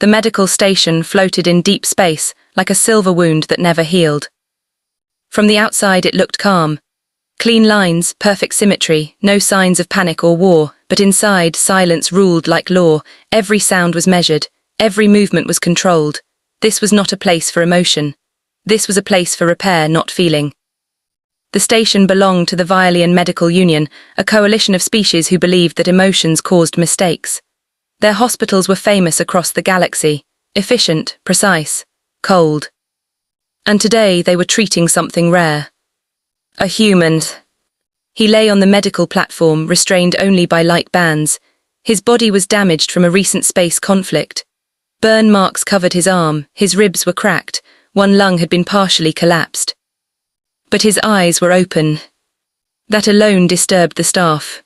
The medical station floated in deep space, like a silver wound that never healed. From the outside it looked calm. Clean lines, perfect symmetry, no signs of panic or war, but inside silence ruled like law. Every sound was measured, every movement was controlled. This was not a place for emotion. This was a place for repair, not feeling. The station belonged to the Violian Medical Union, a coalition of species who believed that emotions caused mistakes. Their hospitals were famous across the galaxy, efficient, precise, cold. And today they were treating something rare. A human. He lay on the medical platform, restrained only by light bands. His body was damaged from a recent space conflict. Burn marks covered his arm, his ribs were cracked, one lung had been partially collapsed. But his eyes were open. That alone disturbed the staff.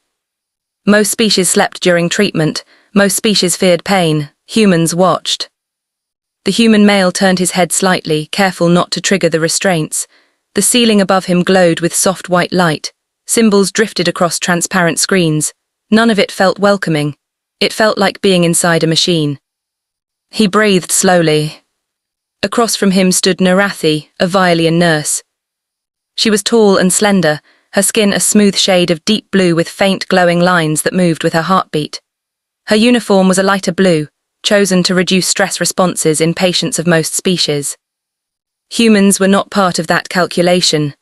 Most species slept during treatment, most species feared pain, humans watched. The human male turned his head slightly, careful not to trigger the restraints. The ceiling above him glowed with soft white light. Symbols drifted across transparent screens. None of it felt welcoming. It felt like being inside a machine. He breathed slowly. Across from him stood Narathi, a Violian nurse. She was tall and slender, her skin a smooth shade of deep blue with faint glowing lines that moved with her heartbeat. Her uniform was a lighter blue, chosen to reduce stress responses in patients of most species. Humans were not part of that calculation.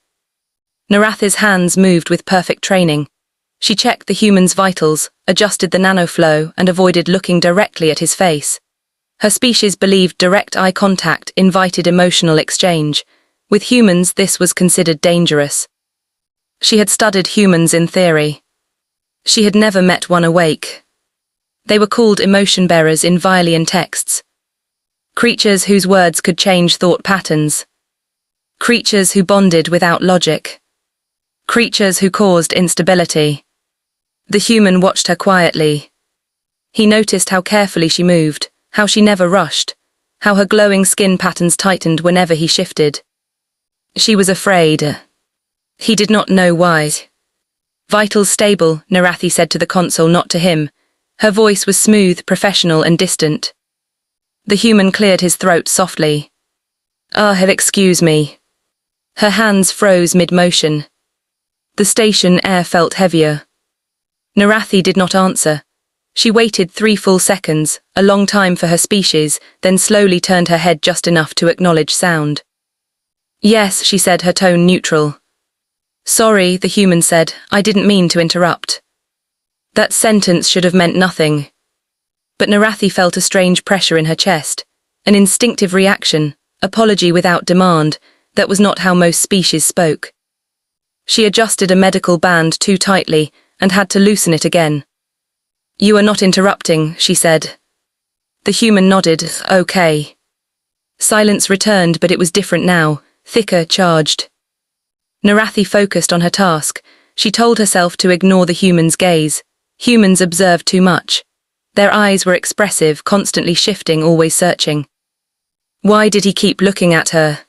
Narathi's hands moved with perfect training. She checked the human's vitals, adjusted the nanoflow, and avoided looking directly at his face. Her species believed direct eye contact invited emotional exchange. With humans, this was considered dangerous. She had studied humans in theory. She had never met one awake. They were called emotion bearers in Violian texts. Creatures whose words could change thought patterns. Creatures who bonded without logic. Creatures who caused instability. The human watched her quietly. He noticed how carefully she moved, how she never rushed, how her glowing skin patterns tightened whenever he shifted. She was afraid. He did not know why. Vitals stable, Narathi said to the console, not to him. Her voice was smooth, professional, and distant. The human cleared his throat softly. Excuse me. Her hands froze mid-motion. The station air felt heavier. Narathi did not answer. She waited 3 full seconds, a long time for her species, then slowly turned her head just enough to acknowledge sound. Yes, she said, her tone neutral. Sorry, the human said, I didn't mean to interrupt. That sentence should have meant nothing. But Narathi felt a strange pressure in her chest, an instinctive reaction, apology without demand. That was not how most species spoke. She adjusted a medical band too tightly and had to loosen it again. You are not interrupting, she said. The human nodded, okay. Silence returned, but it was different now, thicker, charged. Narathi focused on her task. She told herself to ignore the human's gaze. Humans observed too much. Their eyes were expressive, constantly shifting, always searching. Why did he keep looking at her?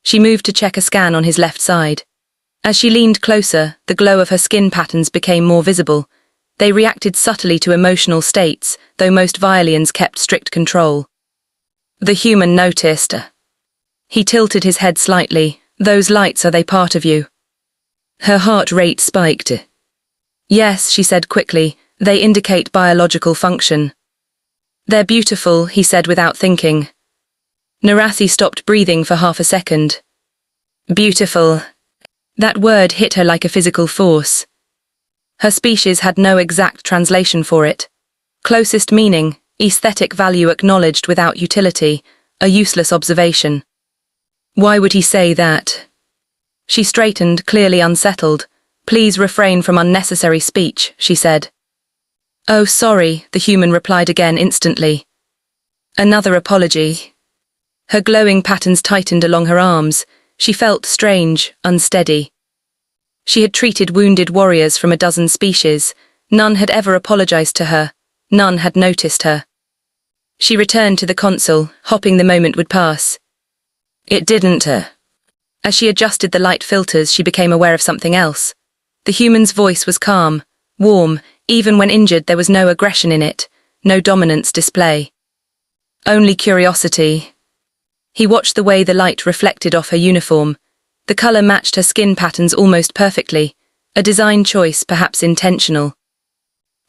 She moved to check a scan on his left side. As she leaned closer, the glow of her skin patterns became more visible. They reacted subtly to emotional states, though most Violians kept strict control. The human noticed. He tilted his head slightly. Those lights, are they part of you? Her heart rate spiked. Yes, she said quickly, they indicate biological function. They're beautiful, he said without thinking. Narathi stopped breathing for half a second. Beautiful. That word hit her like a physical force. Her species had no exact translation for it. Closest meaning, aesthetic value acknowledged without utility, a useless observation. Why would he say that? She straightened, clearly unsettled. Please refrain from unnecessary speech, she said. Oh, sorry, the human replied again instantly. Another apology. Her glowing patterns tightened along her arms. She felt strange, unsteady. She had treated wounded warriors from a dozen species. None had ever apologized to her. None had noticed her. She returned to the console, hoping the moment would pass. It didn't. As she adjusted the light filters, she became aware of something else. The human's voice was calm, warm. Even when injured, there was no aggression in it, no dominance display. Only curiosity. He watched the way the light reflected off her uniform. The color matched her skin patterns almost perfectly, a design choice perhaps intentional.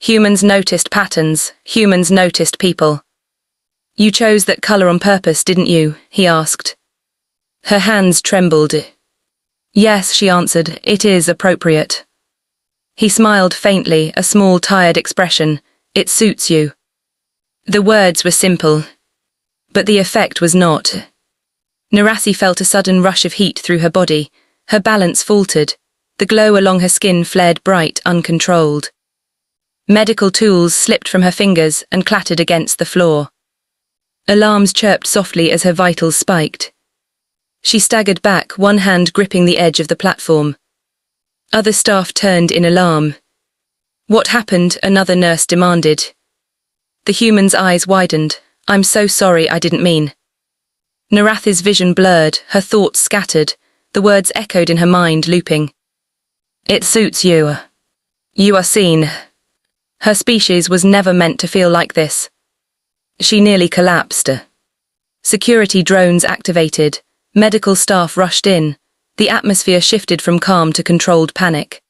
Humans noticed patterns, humans noticed people. You chose that color on purpose, didn't you? He asked. Her hands trembled. Yes, she answered, it is appropriate. He smiled faintly, a small tired expression. It suits you. The words were simple, but the effect was not. Narathi felt a sudden rush of heat through her body. Her balance faltered. The glow along her skin flared bright, uncontrolled. Medical tools slipped from her fingers and clattered against the floor. Alarms chirped softly as her vitals spiked. She staggered back, one hand gripping the edge of the platform. Other staff turned in alarm. What happened? Another nurse demanded. The human's eyes widened. I'm so sorry, I didn't mean. Narathi's vision blurred, her thoughts scattered, the words echoed in her mind, looping. It suits you. You are seen. Her species was never meant to feel like this. She nearly collapsed. Security drones activated, medical staff rushed in, the atmosphere shifted from calm to controlled panic.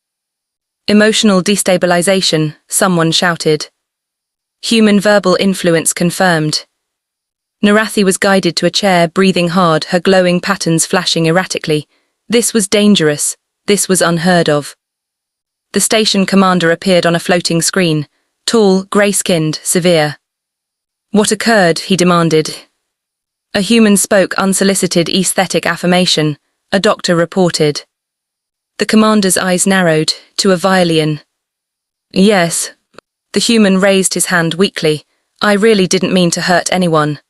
Emotional destabilization, someone shouted. Human verbal influence confirmed. Narathi was guided to a chair, breathing hard, her glowing patterns flashing erratically. This was dangerous. This was unheard of. The station commander appeared on a floating screen, tall, grey-skinned, severe. What occurred? He demanded. A human spoke unsolicited aesthetic affirmation, a doctor reported. The commander's eyes narrowed, to a violin. Yes. The human raised his hand weakly. I really didn't mean to hurt anyone.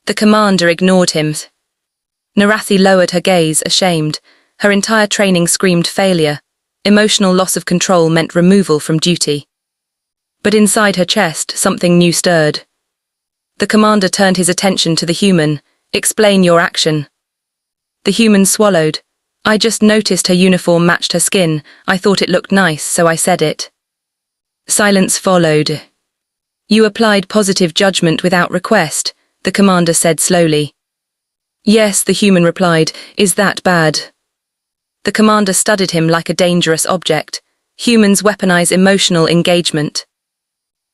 The commander ignored him. Narathi lowered her gaze, ashamed. Her entire training screamed failure. Emotional loss of control meant removal from duty. But inside her chest, something new stirred. The commander turned his attention to the human. Explain your action. The human swallowed. I just noticed her uniform matched her skin. I thought it looked nice, so I said it. Silence followed. You applied positive judgment without request, the commander said slowly. Yes, the human replied. Is that bad? The commander studied him like a dangerous object. Humans weaponize emotional engagement.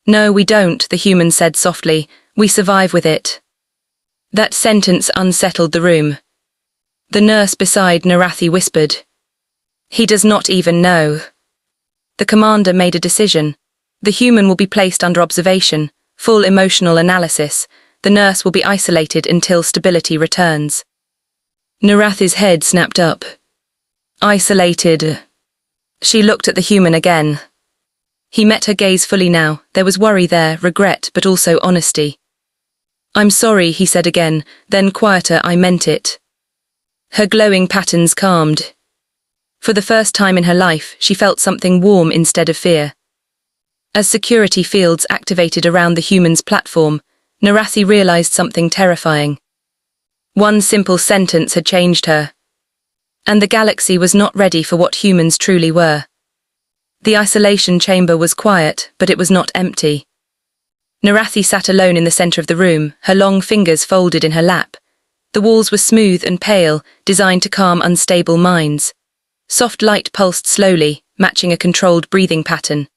No, we don't, the human said softly. We survive with it. That sentence unsettled the room. The nurse beside Narathi whispered. He does not even know. The commander made a decision. The human will be placed under observation, full emotional analysis. The nurse will be isolated until stability returns. Narathi's head snapped up. Isolated. She looked at the human again. He met her gaze fully now. There was worry there, regret, but also honesty. I'm sorry, he said again, then quieter, I meant it. Her glowing patterns calmed. For the first time in her life, she felt something warm instead of fear. As security fields activated around the human's platform, Narathi realized something terrifying. One simple sentence had changed her. And the galaxy was not ready for what humans truly were. The isolation chamber was quiet, but it was not empty. Narathi sat alone in the center of the room, her long fingers folded in her lap. The walls were smooth and pale, designed to calm unstable minds. Soft light pulsed slowly, matching a controlled breathing pattern.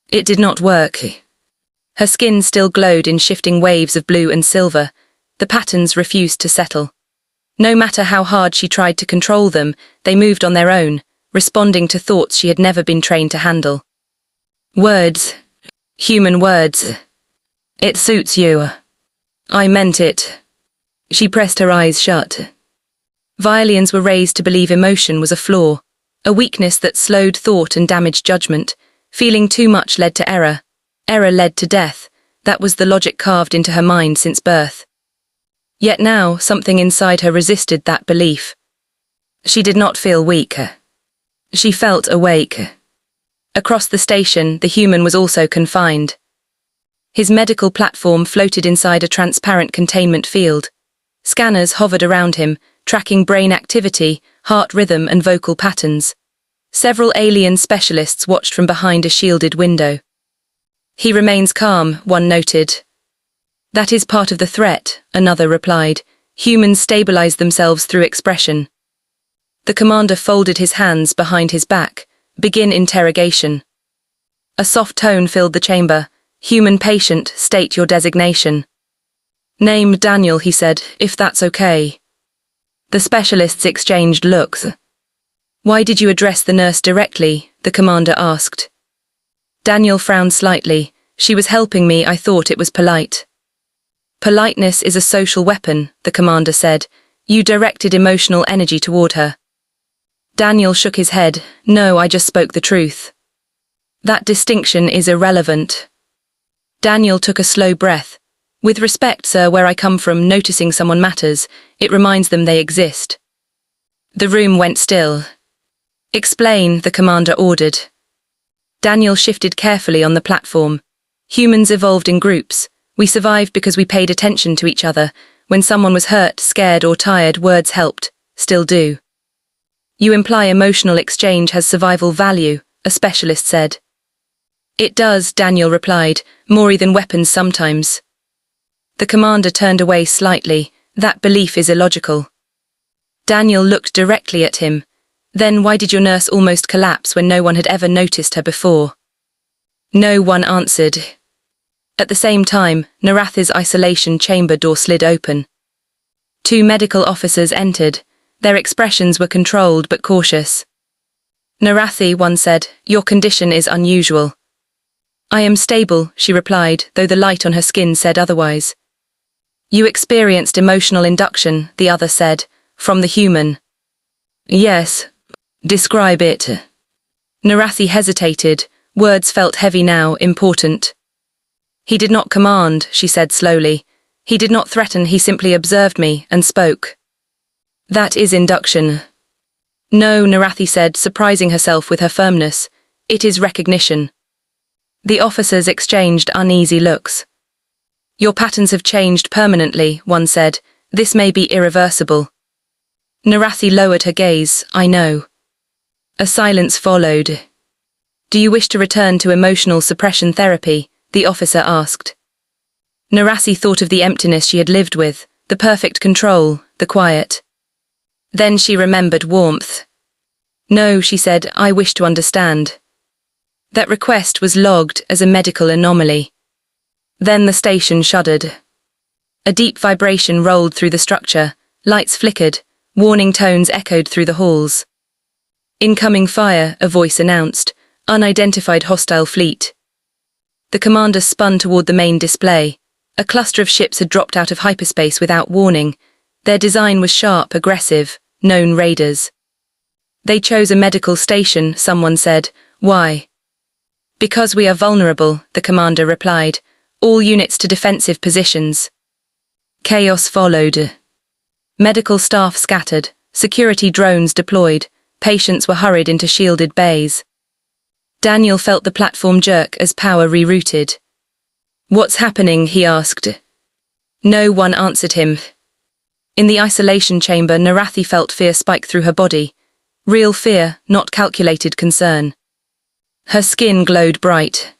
It did not work. Her skin still glowed in shifting waves of blue and silver. The patterns refused to settle. No matter how hard she tried to control them, they moved on their own, responding to thoughts she had never been trained to handle. Words. Human words. It suits you. I meant it. She pressed her eyes shut. Violins were raised to believe emotion was a flaw, a weakness that slowed thought and damaged judgment. Feeling too much led to error. Error led to death. That was the logic carved into her mind since birth. Yet now, something inside her resisted that belief. She did not feel weak. She felt awake. Across the station, the human was also confined. His medical platform floated inside a transparent containment field. Scanners hovered around him, tracking brain activity, heart rhythm and vocal patterns. Several alien specialists watched from behind a shielded window. He remains calm, one noted. That is part of the threat, another replied. Humans stabilize themselves through expression. The commander folded his hands behind his back. Begin interrogation. A soft tone filled the chamber. Human patient, state your designation. Name Daniel, he said, if that's okay. The specialists exchanged looks. Why did you address the nurse directly? The commander asked. Daniel frowned slightly. She was helping me, I thought it was polite. Politeness is a social weapon, the commander said. You directed emotional energy toward her. Daniel shook his head. No, I just spoke the truth. That distinction is irrelevant. Daniel took a slow breath. With respect, sir, where I come from, noticing someone matters. It reminds them they exist. The room went still. Explain, the commander ordered. Daniel shifted carefully on the platform. Humans evolved in groups. We survived because we paid attention to each other. When someone was hurt, scared, or tired, words helped. Still do. You imply emotional exchange has survival value, a specialist said. It does, Daniel replied, more than weapons sometimes. The commander turned away slightly. That belief is illogical. Daniel looked directly at him. Then why did your nurse almost collapse when no one had ever noticed her before? No one answered. At the same time, Narathi's isolation chamber door slid open. 2 medical officers entered. Their expressions were controlled but cautious. Narathi, one said, your condition is unusual. I am stable, she replied, though the light on her skin said otherwise. You experienced emotional induction, the other said, from the human. Yes. Describe it. Narathi hesitated. Words felt heavy now, important. He did not command, she said slowly. He did not threaten, he simply observed me and spoke. That is induction. No, Narathi said, surprising herself with her firmness. It is recognition. The officers exchanged uneasy looks. Your patterns have changed permanently, one said. This may be irreversible. Narathi lowered her gaze. I know. A silence followed. Do you wish to return to emotional suppression therapy? The officer asked. Narathi thought of the emptiness she had lived with, the perfect control, the quiet. Then she remembered warmth. No, she said, I wish to understand. That request was logged as a medical anomaly. Then the station shuddered. A deep vibration rolled through the structure, lights flickered, warning tones echoed through the halls. Incoming fire, a voice announced, unidentified hostile fleet. The commander spun toward the main display. A cluster of ships had dropped out of hyperspace without warning. Their design was sharp, aggressive, known raiders. They chose a medical station, someone said. Why? Because we are vulnerable, the commander replied. All units to defensive positions. Chaos followed. Medical staff scattered, security drones deployed, patients were hurried into shielded bays. Daniel felt the platform jerk as power rerouted. What's happening? He asked. No one answered him. In the isolation chamber, Narathi felt fear spike through her body. Real fear, not calculated concern. Her skin glowed bright.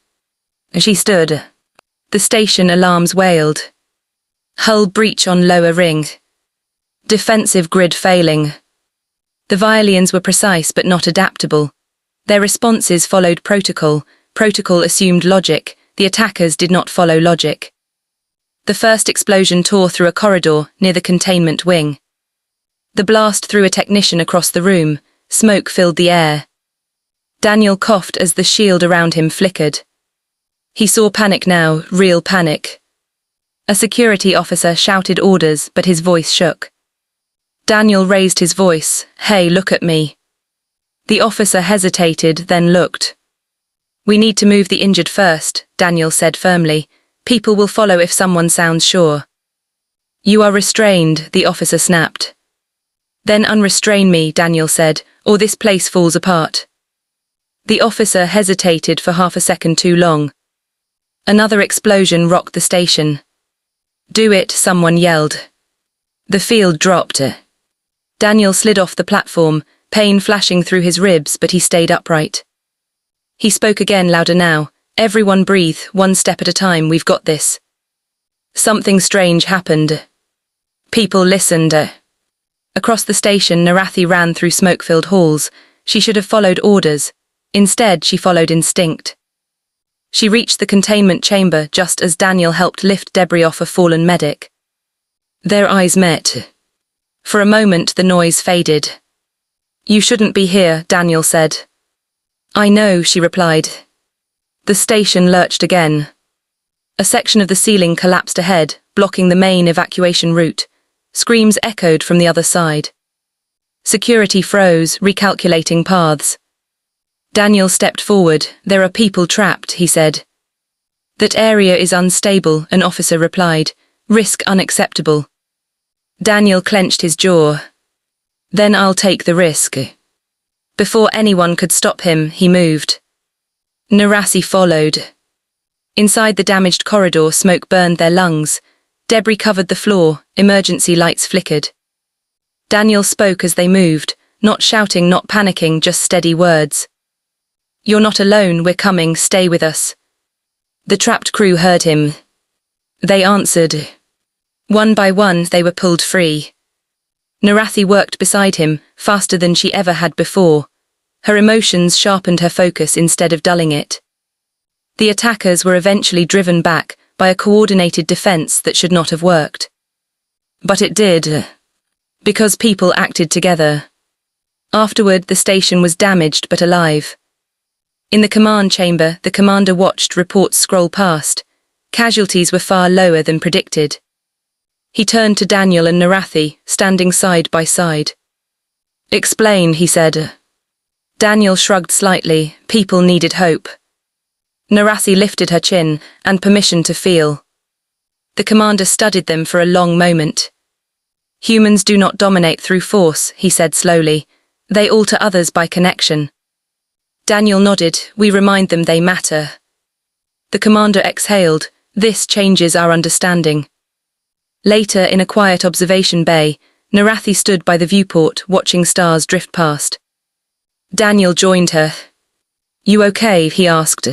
She stood. The station alarms wailed. Hull breach on lower ring. Defensive grid failing. The Violians were precise but not adaptable. Their responses followed protocol. Protocol assumed logic. The attackers did not follow logic. The first explosion tore through a corridor near the containment wing. The blast threw a technician across the room. Smoke filled the air. Daniel coughed as the shield around him flickered. He saw panic now, real panic. A security officer shouted orders, but his voice shook. Daniel raised his voice. Hey, look at me. The officer hesitated, then looked. We need to move the injured first, Daniel said firmly. People will follow if someone sounds sure. You are restrained, the officer snapped. Then unrestrain me, Daniel said, or this place falls apart. The officer hesitated for half a second too long. Another explosion rocked the station. Do it, someone yelled. The field dropped. Daniel slid off the platform, pain flashing through his ribs, but he stayed upright. He spoke again, louder now. Everyone breathe, one step at a time, we've got this. Something strange happened. People listened. Across the station, Narathi ran through smoke-filled halls. She should have followed orders. Instead, she followed instinct. She reached the containment chamber just as Daniel helped lift debris off a fallen medic. Their eyes met. For a moment, the noise faded. "You shouldn't be here," Daniel said. "I know," she replied. The station lurched again. A section of the ceiling collapsed ahead, blocking the main evacuation route. Screams echoed from the other side. Security froze, recalculating paths. Daniel stepped forward. "There are people trapped," he said. "That area is unstable," an officer replied. "Risk unacceptable." Daniel clenched his jaw. "Then I'll take the risk." Before anyone could stop him, he moved. Narathi followed. Inside the damaged corridor, smoke burned their lungs. Debris covered the floor, emergency lights flickered. Daniel spoke as they moved, not shouting, not panicking, just steady words. "You're not alone, we're coming, stay with us." The trapped crew heard him. They answered. One by one, they were pulled free. Narathi worked beside him, faster than she ever had before. Her emotions sharpened her focus instead of dulling it. The attackers were eventually driven back by a coordinated defense that should not have worked. But it did, because people acted together. Afterward, the station was damaged but alive. In the command chamber, the commander watched reports scroll past. Casualties were far lower than predicted. He turned to Daniel and Narathi, standing side by side. "Explain," he said. Daniel shrugged slightly. People needed hope. Narathi lifted her chin, and permission to feel. The commander studied them for a long moment. "Humans do not dominate through force," he said slowly. "They alter others by connection." Daniel nodded. "We remind them they matter." The commander exhaled. "This changes our understanding." Later, in a quiet observation bay, Narathi stood by the viewport, watching stars drift past. Daniel joined her. "You okay?" he asked.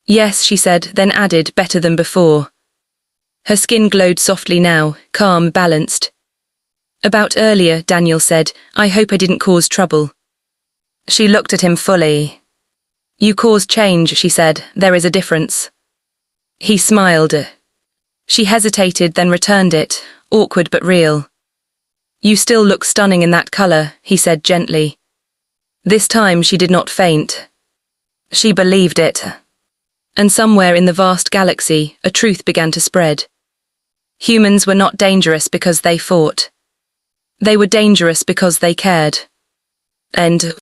"Yes," she said, then added, "Better than before." Her skin glowed softly now, calm, balanced. "About earlier," Daniel said, "I hope I didn't cause trouble." She looked at him fully. "You caused change," she said. "There is a difference." He smiled. She hesitated, then returned it, awkward but real. "You still look stunning in that color," he said gently. This time she did not faint. She believed it. And somewhere in the vast galaxy, a truth began to spread. Humans were not dangerous because they fought. They were dangerous because they cared. End.